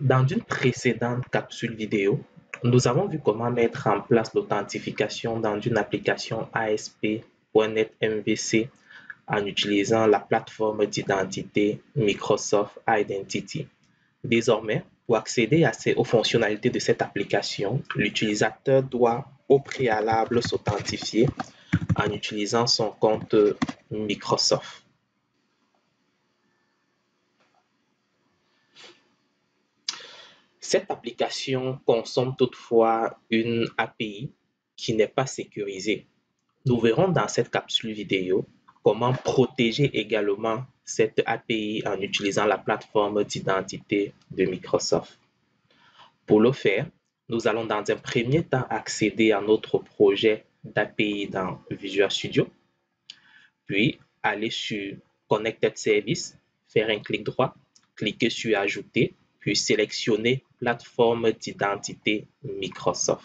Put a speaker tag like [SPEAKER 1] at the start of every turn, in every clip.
[SPEAKER 1] Dans une précédente capsule vidéo, nous avons vu comment mettre en place l'authentification dans une application ASP.NET MVC en utilisant la plateforme d'identité Microsoft Identity. Désormais, pour accéder aux fonctionnalités de cette application, l'utilisateur doit au préalable s'authentifier en utilisant son compte Microsoft. Cette application consomme toutefois une API qui n'est pas sécurisée. Nous verrons dans cette capsule vidéo comment protéger également cette API en utilisant la plateforme d'identité de Microsoft. Pour le faire, nous allons dans un premier temps accéder à notre projet d'API dans Visual Studio, puis aller sur Connected Service, faire un clic droit, cliquer sur Ajouter, puis sélectionner plateforme d'identité Microsoft.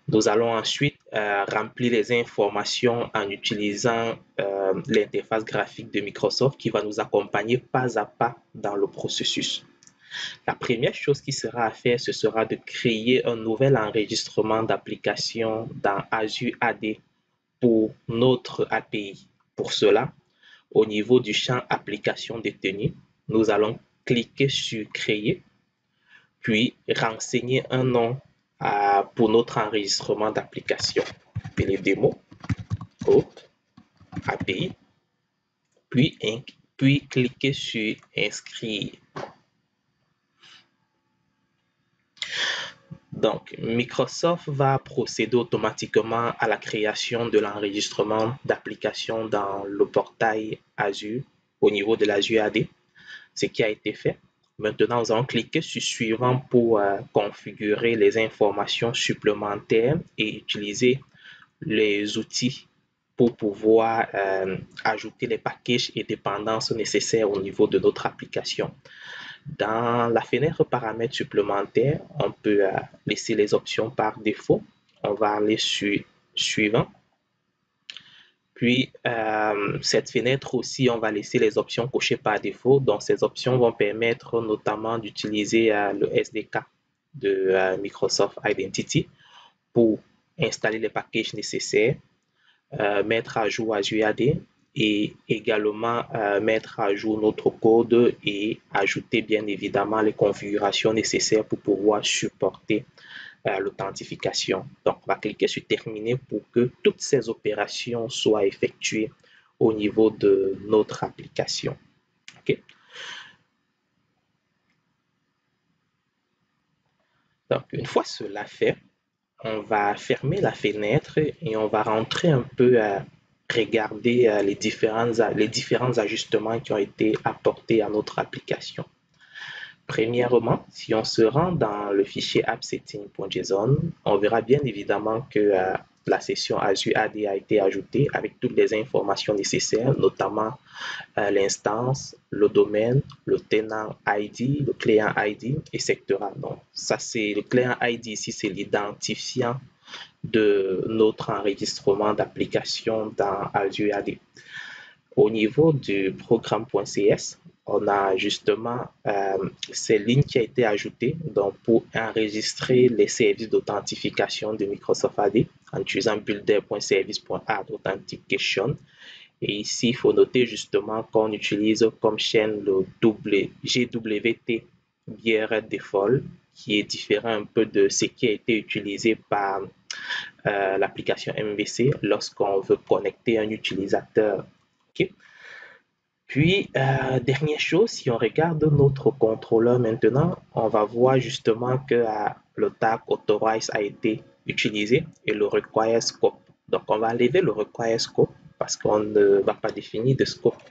[SPEAKER 1] Nous allons ensuite remplir les informations en utilisant l'interface graphique de Microsoft qui va nous accompagner pas à pas dans le processus. La première chose qui sera à faire, ce sera de créer un nouvel enregistrement d'application dans Azure AD pour notre API. Pour cela, au niveau du champ Application détenue, nous allons cliquer sur Créer, puis renseigner un nom pour notre enregistrement d'application. Les démos, Groupe, API, puis cliquer sur Inscrire. Donc, Microsoft va procéder automatiquement à la création de l'enregistrement d'application dans le portail Azure au niveau de l'Azure AD, ce qui a été fait. Maintenant, nous allons cliquer sur Suivant pour configurer les informations supplémentaires et utiliser les outils pour pouvoir ajouter les packages et dépendances nécessaires au niveau de notre application. Dans la fenêtre paramètres supplémentaires, on peut laisser les options par défaut. On va aller sur Suivant. Puis, cette fenêtre aussi, on va laisser les options cochées par défaut. Donc, ces options vont permettre notamment d'utiliser le SDK de Microsoft Identity pour installer les packages nécessaires, mettre à jour Azure AD et également mettre à jour notre code et ajouter bien évidemment les configurations nécessaires pour pouvoir supporter l'authentification. Donc, on va cliquer sur Terminer pour que toutes ces opérations soient effectuées au niveau de notre application. Okay. Donc, une fois cela fait, on va fermer la fenêtre et on va rentrer un peu à regarder les différents ajustements qui ont été apportés à notre application. Premièrement, si on se rend dans le fichier appsetting.json, on verra bien évidemment que la session Azure AD a été ajoutée avec toutes les informations nécessaires, notamment l'instance, le domaine, le tenant ID, le client ID, etc. Donc, ça c'est le client ID ici, c'est l'identifiant de notre enregistrement d'application dans Azure AD. Au niveau du programme.cs, on a justement ces lignes qui ont été ajoutées donc pour enregistrer les services d'authentification de Microsoft AD en utilisant builder.service.add authentication. Et ici, il faut noter justement qu'on utilise comme chaîne le GWT BRD Default, qui est différent un peu de ce qui a été utilisé par l'application MVC lorsqu'on veut connecter un utilisateur. Okay. Puis, dernière chose, si on regarde notre contrôleur maintenant, on va voir justement que le tag Authorize a été utilisé et le Require Scope. Donc, on va enlever le Require Scope parce qu'on ne va pas définir de scope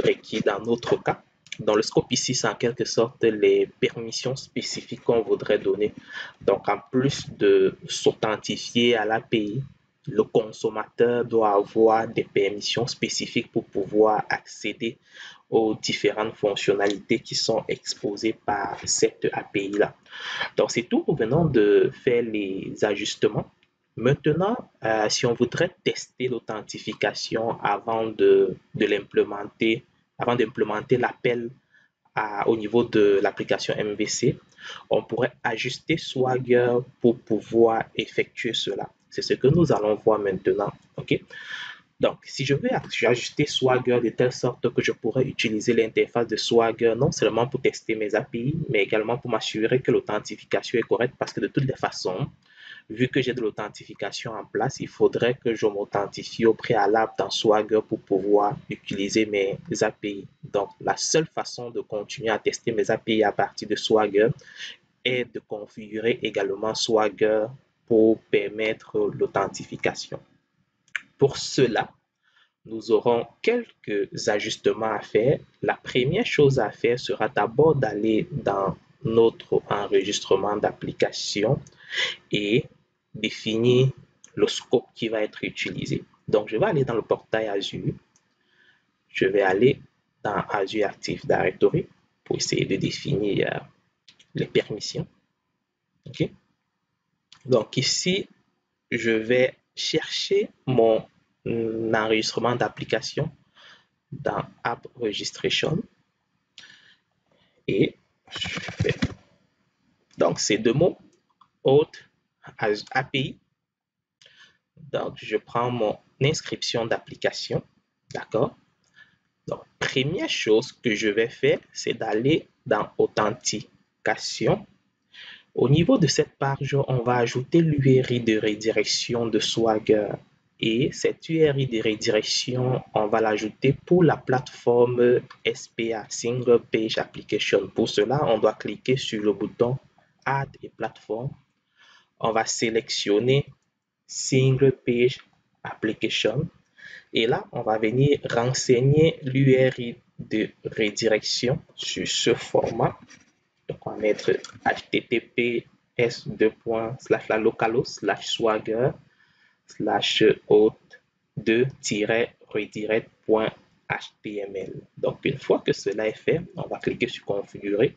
[SPEAKER 1] requis dans notre cas. Dans le scope ici, c'est en quelque sorte les permissions spécifiques qu'on voudrait donner. Donc, en plus de s'authentifier à l'API, le consommateur doit avoir des permissions spécifiques pour pouvoir accéder aux différentes fonctionnalités qui sont exposées par cette API-là. Donc, c'est tout. Nous venons de faire les ajustements. Maintenant, si on voudrait tester l'authentification avant de l'implémenter, avant d'implémenter l'appel au niveau de l'application MVC, on pourrait ajuster Swagger pour pouvoir effectuer cela. C'est ce que nous allons voir maintenant. OK? Donc, si je vais ajuster Swagger de telle sorte que je pourrais utiliser l'interface de Swagger non seulement pour tester mes API, mais également pour m'assurer que l'authentification est correcte parce que de toutes les façons, vu que j'ai de l'authentification en place, il faudrait que je m'authentifie au préalable dans Swagger pour pouvoir utiliser mes API. Donc, la seule façon de continuer à tester mes API à partir de Swagger est de configurer également Swagger pour permettre l'authentification. Pour cela, nous aurons quelques ajustements à faire. La première chose à faire sera d'abord d'aller dans notre enregistrement d'application et définir le scope qui va être utilisé. Donc, je vais aller dans le portail Azure. Je vais aller dans Azure Active Directory pour essayer de définir les permissions. OK? Donc, ici, je vais chercher mon enregistrement d'application dans App Registration et je fais donc ces deux mots autres API. Donc je prends mon inscription d'application, d'accord. Donc première chose que je vais faire, c'est d'aller dans authentication. Au niveau de cette page, on va ajouter l'URI de redirection de Swagger. Et cette URI de redirection, on va l'ajouter pour la plateforme SPA, Single Page Application. Pour cela, on doit cliquer sur le bouton Add et Platform. On va sélectionner Single Page Application. Et là, on va venir renseigner l'URI de redirection sur ce format. Donc, on va mettre https://localhost/swagger /auth2-redirect.html. Donc, une fois que cela est fait, on va cliquer sur configurer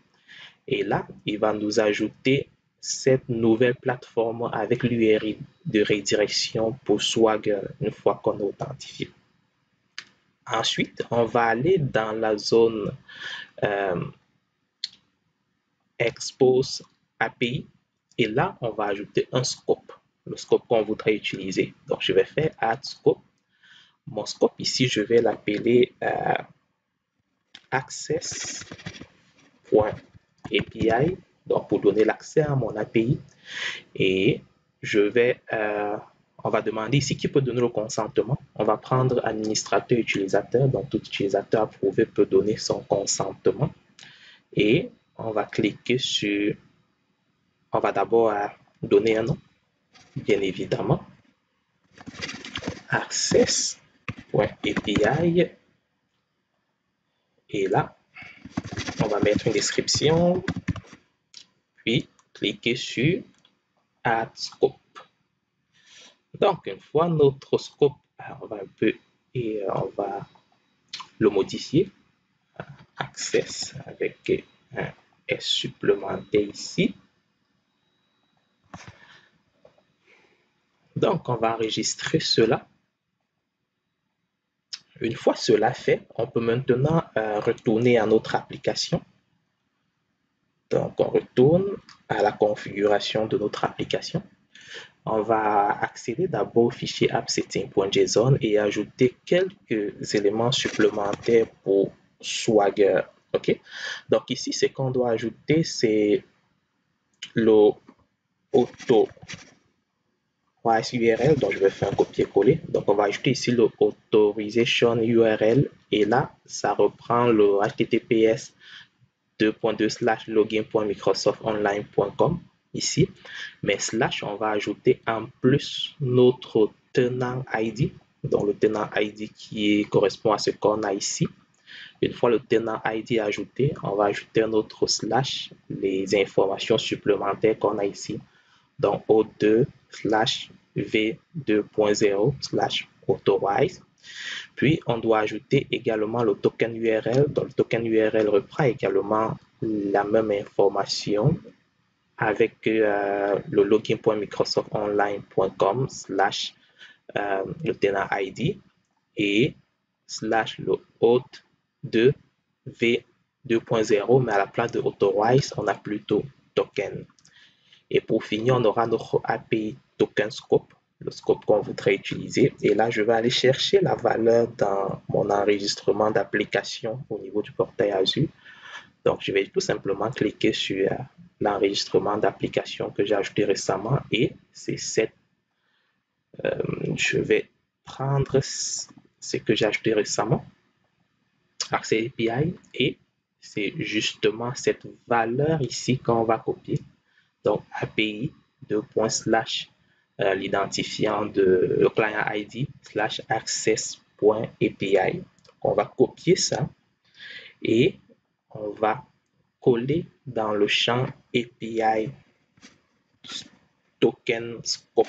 [SPEAKER 1] et là, il va nous ajouter cette nouvelle plateforme avec l'URI de redirection pour Swagger une fois qu'on a authentifié. Ensuite, on va aller dans la zone Expose API et là, on va ajouter un scope, le scope qu'on voudrait utiliser. Donc, je vais faire Add Scope. Mon scope ici, je vais l'appeler access.api, donc pour donner l'accès à mon API. Et je vais, on va demander ici qui peut donner le consentement. On va prendre administrateur utilisateur, donc tout utilisateur approuvé peut donner son consentement. Et on va cliquer sur, on va d'abord donner un nom, bien évidemment, access.api. Et là, on va mettre une description, puis cliquer sur Add Scope. Donc, une fois notre scope, on va un peu et on va le modifier. Access avec un S supplémentaire ici. Donc, on va enregistrer cela. Une fois cela fait, on peut maintenant retourner à notre application. Donc, on retourne à la configuration de notre application. On va accéder d'abord au fichier appsetting.json et ajouter quelques éléments supplémentaires pour Swagger. OK? Donc, ici, ce qu'on doit ajouter, c'est le auto URL, donc je vais faire un copier-coller. Donc on va ajouter ici le authorization URL et là ça reprend le https :/login.microsoftonline.com ici, mais slash on va ajouter en plus notre tenant ID, donc le tenant ID qui correspond à ce qu'on a ici. Une fois le tenant ID ajouté, on va ajouter un autre slash, les informations supplémentaires qu'on a ici. Donc O2/v2.0/authorize. Puis on doit ajouter également le token URL. Donc le token URL reprend également la même information avec le login.microsoftonline.com le tenant ID et slash le hôte de v 2.0, mais à la place de Authorize, on a plutôt Token. Et pour finir, on aura notre API Token Scope, le scope qu'on voudrait utiliser. Et là, je vais aller chercher la valeur dans mon enregistrement d'application au niveau du portail Azure. Donc, je vais tout simplement cliquer sur l'enregistrement d'application que j'ai ajouté récemment et c'est cette. Je vais prendre ce que j'ai ajouté récemment, Access API, et c'est justement cette valeur ici qu'on va copier. Donc, API, l'identifiant de le client ID / access.api. On va copier ça et on va coller dans le champ API Token Scope.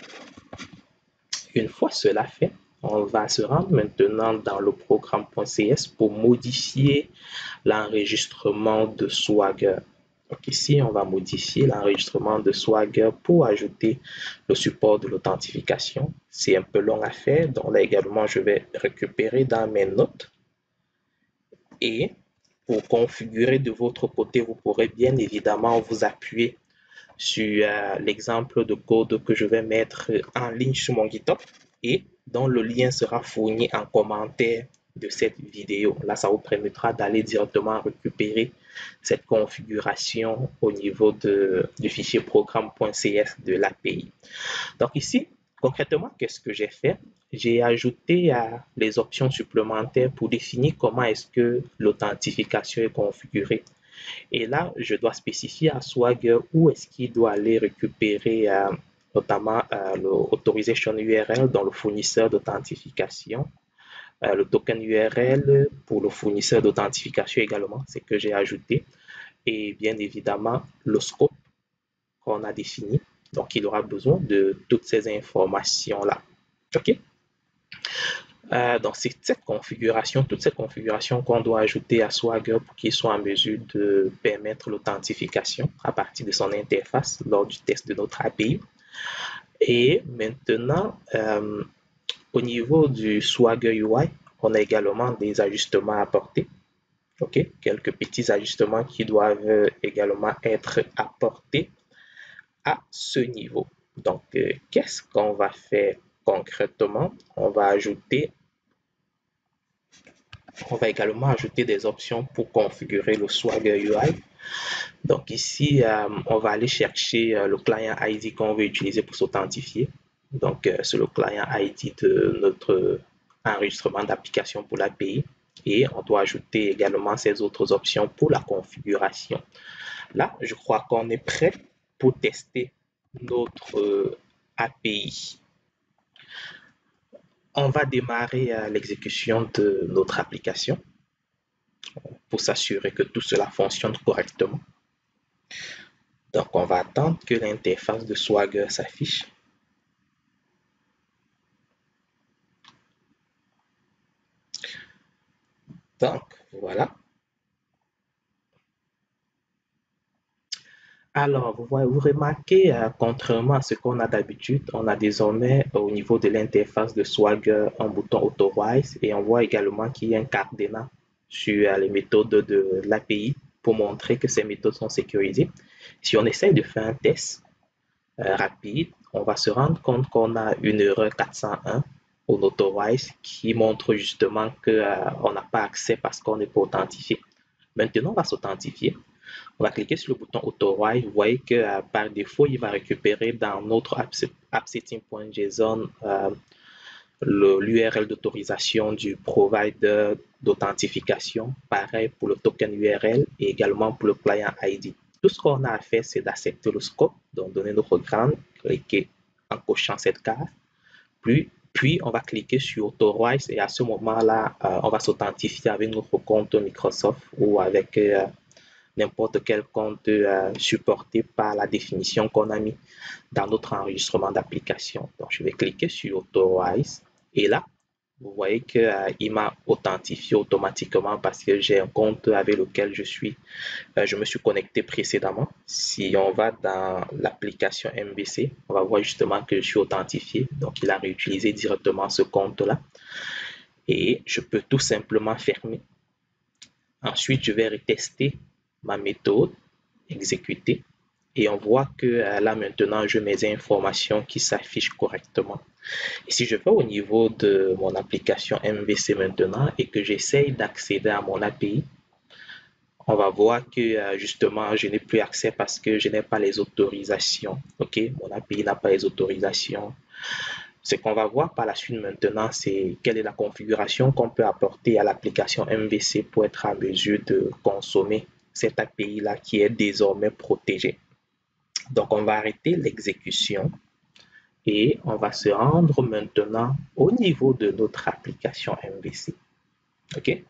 [SPEAKER 1] Une fois cela fait, on va se rendre maintenant dans le programme.cs pour modifier l'enregistrement de Swagger. Donc ici, on va modifier l'enregistrement de Swagger pour ajouter le support de l'authentification. C'est un peu long à faire, donc là également, je vais récupérer dans mes notes. Et pour configurer de votre côté, vous pourrez bien évidemment vous appuyer sur l'exemple de code que je vais mettre en ligne sur mon GitHub et dont le lien sera fourni en commentaire de cette vidéo. Là, ça vous permettra d'aller directement récupérer cette configuration au niveau du fichier programme.cs de l'API. Donc ici, concrètement, qu'est-ce que j'ai fait? J'ai ajouté les options supplémentaires pour définir comment est-ce que l'authentification est configurée. Et là, je dois spécifier à Swagger où est-ce qu'il doit aller récupérer notamment l'autorisation URL dans le fournisseur d'authentification, le token URL pour le fournisseur d'authentification également, c'est que j'ai ajouté, et bien évidemment le scope qu'on a défini. Donc, il aura besoin de toutes ces informations-là. OK? Donc, c'est toute cette configuration qu'on doit ajouter à Swagger pour qu'il soit en mesure de permettre l'authentification à partir de son interface lors du test de notre API. Et maintenant, au niveau du Swagger UI, on a également des ajustements à apporter. OK? Quelques petits ajustements qui doivent également être apportés à ce niveau. Donc, qu'est-ce qu'on va faire concrètement? On va également ajouter des options pour configurer le Swagger UI. Donc ici, on va aller chercher le client ID qu'on veut utiliser pour s'authentifier. Donc, c'est le client ID de notre enregistrement d'application pour l'API. Et on doit ajouter également ces autres options pour la configuration. Là, je crois qu'on est prêt pour tester notre API. On va démarrer l'exécution de notre application pour s'assurer que tout cela fonctionne correctement. Donc, on va attendre que l'interface de Swagger s'affiche. Donc, voilà. Alors, vous remarquez, contrairement à ce qu'on a d'habitude, on a désormais au niveau de l'interface de Swagger un bouton Authorize et on voit également qu'il y a un cadenas sur les méthodes de l'API pour montrer que ces méthodes sont sécurisées. Si on essaye de faire un test rapide, on va se rendre compte qu'on a une erreur 401 au Authorize qui montre justement qu'on n'a pas accès parce qu'on n'est pas authentifié. Maintenant, on va s'authentifier. On va cliquer sur le bouton Authorize. Vous voyez que par défaut, il va récupérer dans notre appsetting.json l'URL d'autorisation du provider d'authentification. Pareil pour le token URL et également pour le client ID. Tout ce qu'on a à faire, c'est d'accepter le scope, donc donner notre grande, cliquer en cochant cette case. Puis, on va cliquer sur Authorize et à ce moment-là, on va s'authentifier avec notre compte Microsoft ou avec n'importe quel compte supporté par la définition qu'on a mis dans notre enregistrement d'application. Donc, je vais cliquer sur Authorize et là, vous voyez qu'il m'a authentifié automatiquement parce que j'ai un compte avec lequel je me suis connecté précédemment. Si on va dans l'application MVC, on va voir justement que je suis authentifié. Donc, il a réutilisé directement ce compte-là. Et je peux tout simplement fermer Ensuite, je vais retester ma méthode, exécuter. Et on voit que là maintenant, je mets des informations qui s'affichent correctement. Et si je vais au niveau de mon application MVC maintenant et que j'essaye d'accéder à mon API, on va voir que justement, je n'ai plus accès parce que je n'ai pas les autorisations. OK, mon API n'a pas les autorisations. Ce qu'on va voir par la suite maintenant, c'est quelle est la configuration qu'on peut apporter à l'application MVC pour être en mesure de consommer cette API-là qui est désormais protégée. Donc, on va arrêter l'exécution et on va se rendre maintenant au niveau de notre application MVC. OK?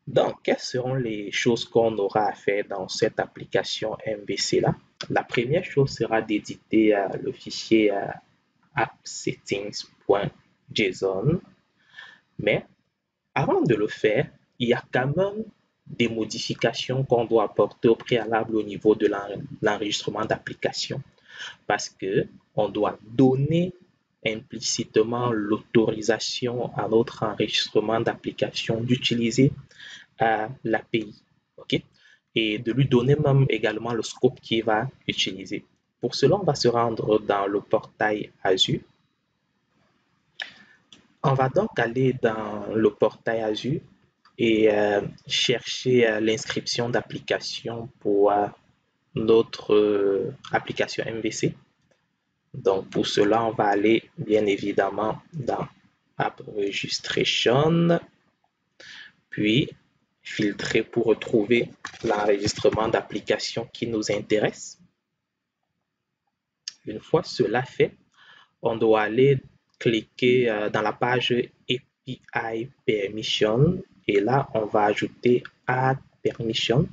[SPEAKER 1] Donc, quelles seront les choses qu'on aura à faire dans cette application MVC-là? La première chose sera d'éditer le fichier appsettings.json. Mais avant de le faire, il y a quand même des modifications qu'on doit apporter au préalable au niveau de l'enregistrement d'application parce que on doit donner implicitement l'autorisation à notre enregistrement d'application d'utiliser l'API, ok? Et de lui donner même également le scope qu'il va utiliser. Pour cela, on va se rendre dans le portail Azure. On va donc aller dans le portail Azure et chercher l'inscription d'application pour notre application MVC. Donc pour cela, on va aller bien évidemment dans App Registration, puis filtrer pour retrouver l'enregistrement d'application qui nous intéresse. Une fois cela fait, on doit aller cliquer dans la page API Permission et là, on va ajouter Add Permission.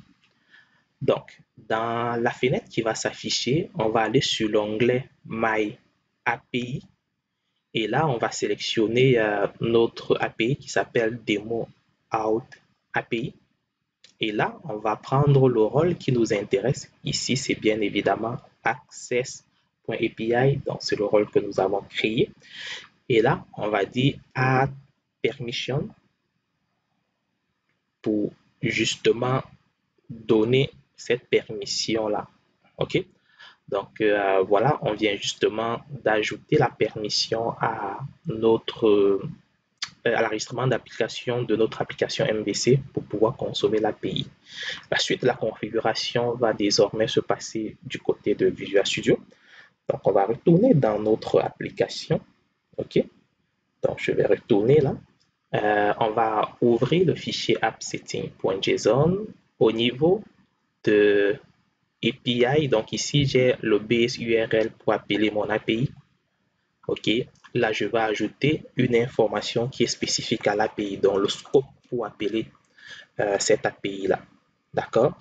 [SPEAKER 1] Donc, dans la fenêtre qui va s'afficher, on va aller sur l'onglet My API et là, on va sélectionner notre API qui s'appelle Demo Out API. Et là, on va prendre le rôle qui nous intéresse. Ici, c'est bien évidemment access.api, donc c'est le rôle que nous avons créé. Et là, on va dire Add Permission pour justement donner cette permission-là. OK? Donc, voilà, on vient justement d'ajouter la permission à l'enregistrement d'application de notre application MVC pour pouvoir consommer l'API. La suite de la configuration va désormais se passer du côté de Visual Studio. Donc, on va retourner dans notre application. OK? Donc, je vais retourner là. On va ouvrir le fichier appsetting.json au niveau de API. Donc, ici, j'ai le base URL pour appeler mon API. OK? Là, je vais ajouter une information qui est spécifique à l'API, donc le scope pour appeler cette API-là. D'accord?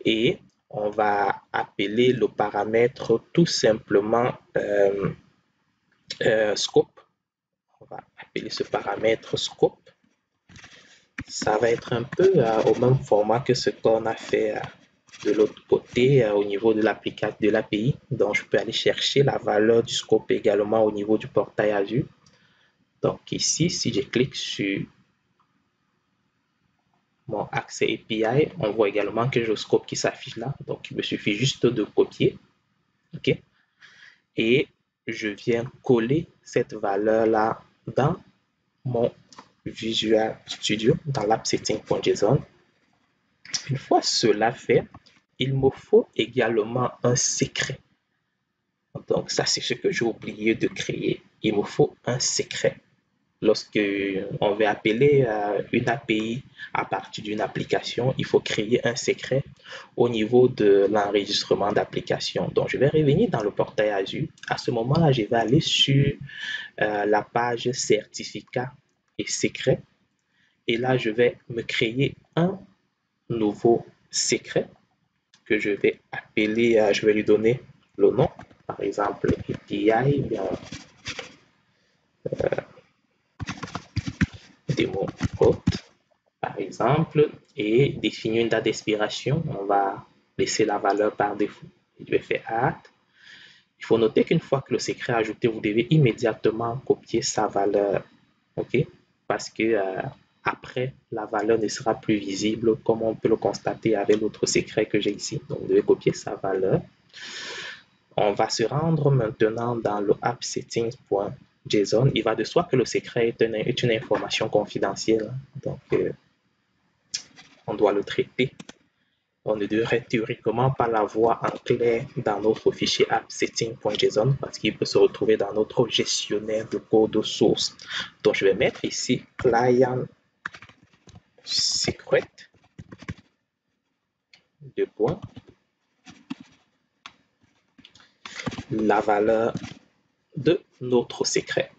[SPEAKER 1] Et on va appeler le paramètre tout simplement scope. On va appeler ce paramètre scope. Ça va être un peu au même format que ce qu'on a fait de l'autre côté au niveau de l'API. Donc, je peux aller chercher la valeur du scope également au niveau du portail Azure. Donc, ici, si je clique sur mon accès API, on voit également que j'ai le scope qui s'affiche là. Donc, il me suffit juste de copier. OK? Et je viens coller cette valeur-là dans mon Visual Studio, dans l'appsetting.json. Une fois cela fait, il me faut également un secret. Donc, ça, c'est ce que j'ai oublié de créer. Il me faut un secret. Lorsque on veut appeler une API à partir d'une application, il faut créer un secret au niveau de l'enregistrement d'application. Donc, je vais revenir dans le portail Azure. À ce moment-là, je vais aller sur la page certificat et secret. Et là, je vais me créer un nouveau secret que je vais appeler, je vais lui donner le nom, par exemple API, bien, démo hôte, par exemple, et définir une date d'expiration. On va laisser la valeur par défaut. Je vais faire add. Il faut noter qu'une fois que le secret est ajouté, vous devez immédiatement copier sa valeur. OK? Parce que Après, la valeur ne sera plus visible comme on peut le constater avec l'autre secret que j'ai ici. Donc, je vais copier sa valeur. On va se rendre maintenant dans le appsettings.json. Il va de soi que le secret est une information confidentielle. Donc, on doit le traiter. On ne devrait théoriquement pas l'avoir en clair dans notre fichier appsettings.json parce qu'il peut se retrouver dans notre gestionnaire de code source. Donc, je vais mettre ici client secret, deux points, la valeur de notre secret.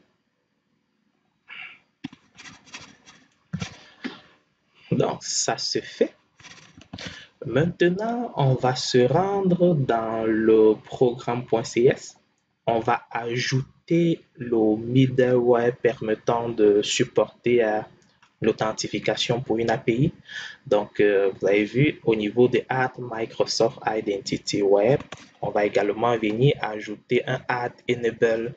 [SPEAKER 1] Donc, ça se fait. Maintenant, on va se rendre dans le programme.cs. On va ajouter le middleware permettant de supporter l'authentification pour une API. Donc, vous avez vu au niveau de Add Microsoft Identity Web, on va également venir ajouter un Add Enable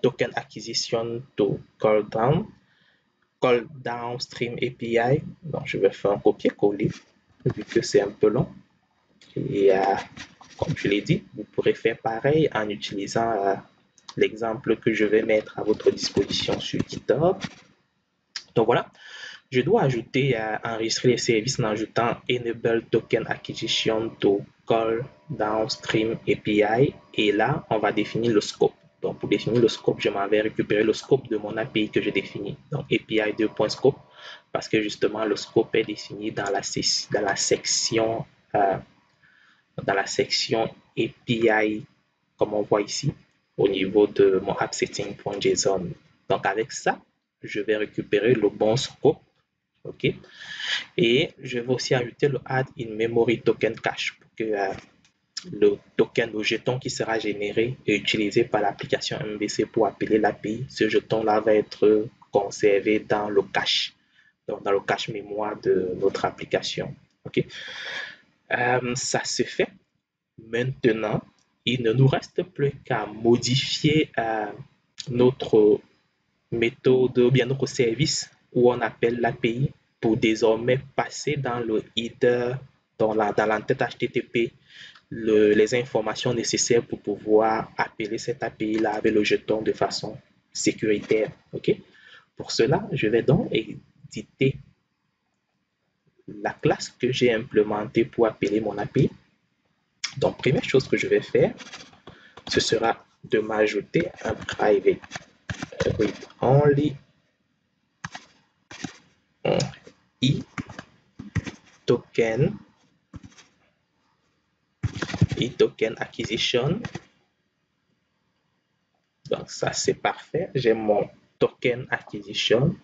[SPEAKER 1] Token Acquisition to Call Downstream API. Donc, je vais faire un copier-coller vu que c'est un peu long. Et comme je l'ai dit, vous pourrez faire pareil en utilisant l'exemple que je vais mettre à votre disposition sur GitHub. Donc voilà, je dois ajouter, enregistrer les services en ajoutant Enable Token Acquisition to Call Downstream API. Et là, on va définir le scope. Donc pour définir le scope, je m'en vais récupérer le scope de mon API que j'ai défini. Donc API 2.scope, parce que justement le scope est défini dans la section API, comme on voit ici, au niveau de mon appsetting.json. Donc avec ça, je vais récupérer le bon scope. OK. Et je vais aussi ajouter le add in memory token cache pour que le token, le jeton qui sera généré et utilisé par l'application MVC pour appeler l'API, ce jeton-là va être conservé dans le cache, donc dans le cache mémoire de notre application. OK. Ça se fait. Maintenant, il ne nous reste plus qu'à modifier notre méthode ou bien notre service où on appelle l'API pour désormais passer dans le header, dans l'entête HTTP, les informations nécessaires pour pouvoir appeler cette API-là avec le jeton de façon sécuritaire. OK? Pour cela, je vais donc éditer la classe que j'ai implémentée pour appeler mon API. Donc, première chose que je vais faire, ce sera de m'ajouter un private read only token acquisition. Donc ça c'est parfait, j'ai mon token acquisition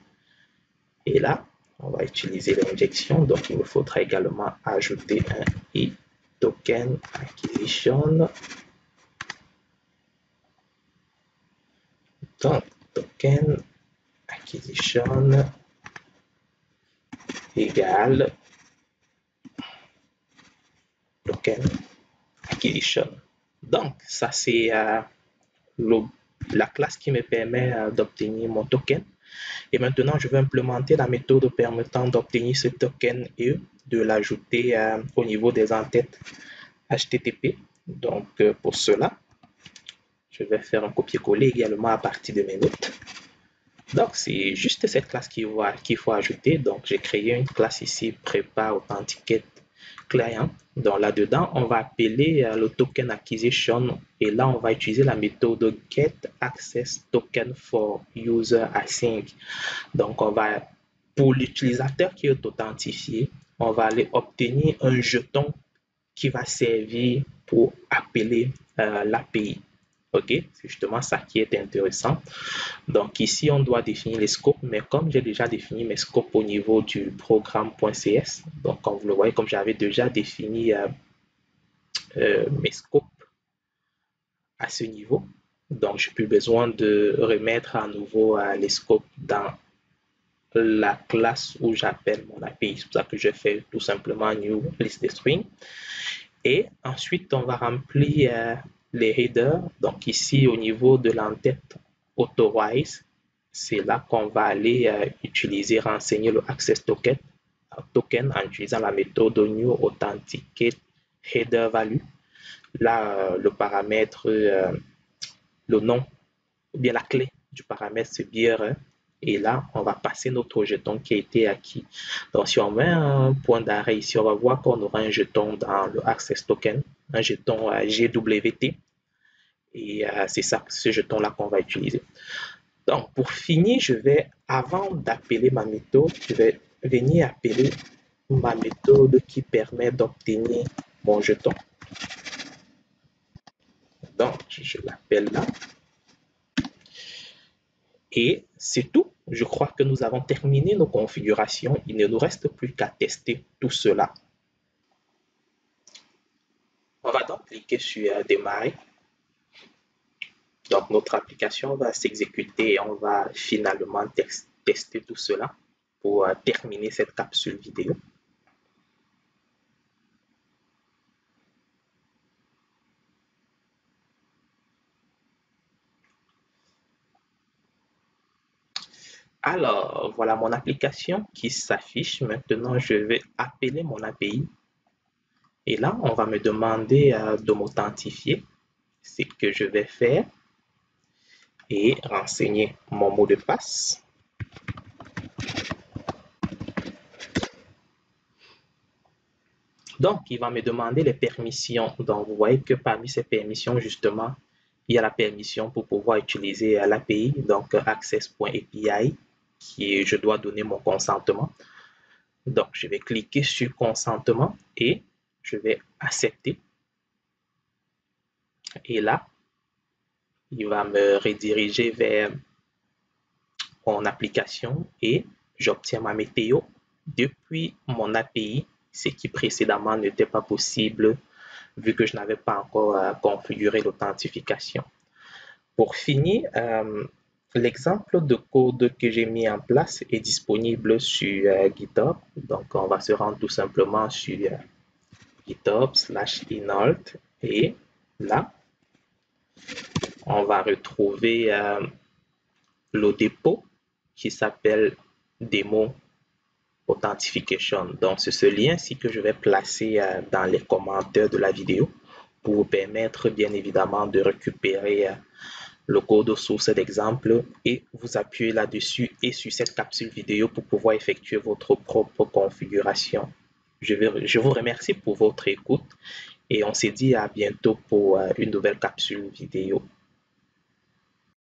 [SPEAKER 1] et là on va utiliser l'injection, donc il me faudra également ajouter un token acquisition. Donc token acquisition égale token acquisition. Donc ça c'est la classe qui me permet d'obtenir mon token. Et maintenant, je vais implémenter la méthode permettant d'obtenir ce token et de l'ajouter au niveau des entêtes HTTP. Donc, pour cela, je vais faire un copier-coller également à partir de mes notes. Donc, c'est juste cette classe qu'il faut ajouter. Donc, j'ai créé une classe ici, prépare authenticate client. Donc là-dedans, on va appeler le token acquisition et là, on va utiliser la méthode get access token for user async. Donc, on va, pour l'utilisateur qui est authentifié, on va aller obtenir un jeton qui va servir pour appeler l'API. OK, c'est justement ça qui est intéressant. Donc ici, on doit définir les scopes, mais comme j'ai déjà défini mes scopes au niveau du programme.cs, donc comme vous le voyez, comme j'avais déjà défini mes scopes à ce niveau, donc je n'ai plus besoin de remettre à nouveau les scopes dans la classe où j'appelle mon API. C'est pour ça que je fais tout simplement new list string. Et ensuite, on va remplir les headers. Donc ici, au niveau de l'entête authorize, c'est là qu'on va aller utiliser, renseigner le Access token en utilisant la méthode New Authenticate Header Value. Là, le paramètre, le nom, ou bien la clé du paramètre, c'est BRE. Et là, on va passer notre jeton qui a été acquis. Donc, si on met un point d'arrêt ici, on va voir qu'on aura un jeton dans le Access Token, un jeton GWT. Et c'est ça, ce jeton-là qu'on va utiliser. Donc, pour finir, avant d'appeler ma méthode, je vais venir appeler ma méthode qui permet d'obtenir mon jeton. Donc, je l'appelle là. Et c'est tout. Je crois que nous avons terminé nos configurations. Il ne nous reste plus qu'à tester tout cela. On va donc cliquer sur Démarrer. Donc, notre application va s'exécuter et on va finalement tester tout cela pour terminer cette capsule vidéo. Alors, voilà mon application qui s'affiche. Maintenant, je vais appeler mon API. Et là, on va me demander de m'authentifier. C'est ce que je vais faire. Et renseigner mon mot de passe. Donc, il va me demander les permissions. Donc, vous voyez que parmi ces permissions, justement, il y a la permission pour pouvoir utiliser l'API, donc access.api, je dois donner mon consentement. Donc, je vais cliquer sur consentement et je vais accepter. Et là, il va me rediriger vers mon application et j'obtiens ma météo depuis mon API, ce qui précédemment n'était pas possible vu que je n'avais pas encore configuré l'authentification. Pour finir, l'exemple de code que j'ai mis en place est disponible sur GitHub. Donc, on va se rendre tout simplement sur GitHub/Inalt et là, on va retrouver le dépôt qui s'appelle Demo Authentification. Donc, c'est ce lien-ci que je vais placer dans les commentaires de la vidéo pour vous permettre, bien évidemment, de récupérer le code source d'exemple et vous appuyez là-dessus et sur cette capsule vidéo pour pouvoir effectuer votre propre configuration. Je vous remercie pour votre écoute et on se dit à bientôt pour une nouvelle capsule vidéo.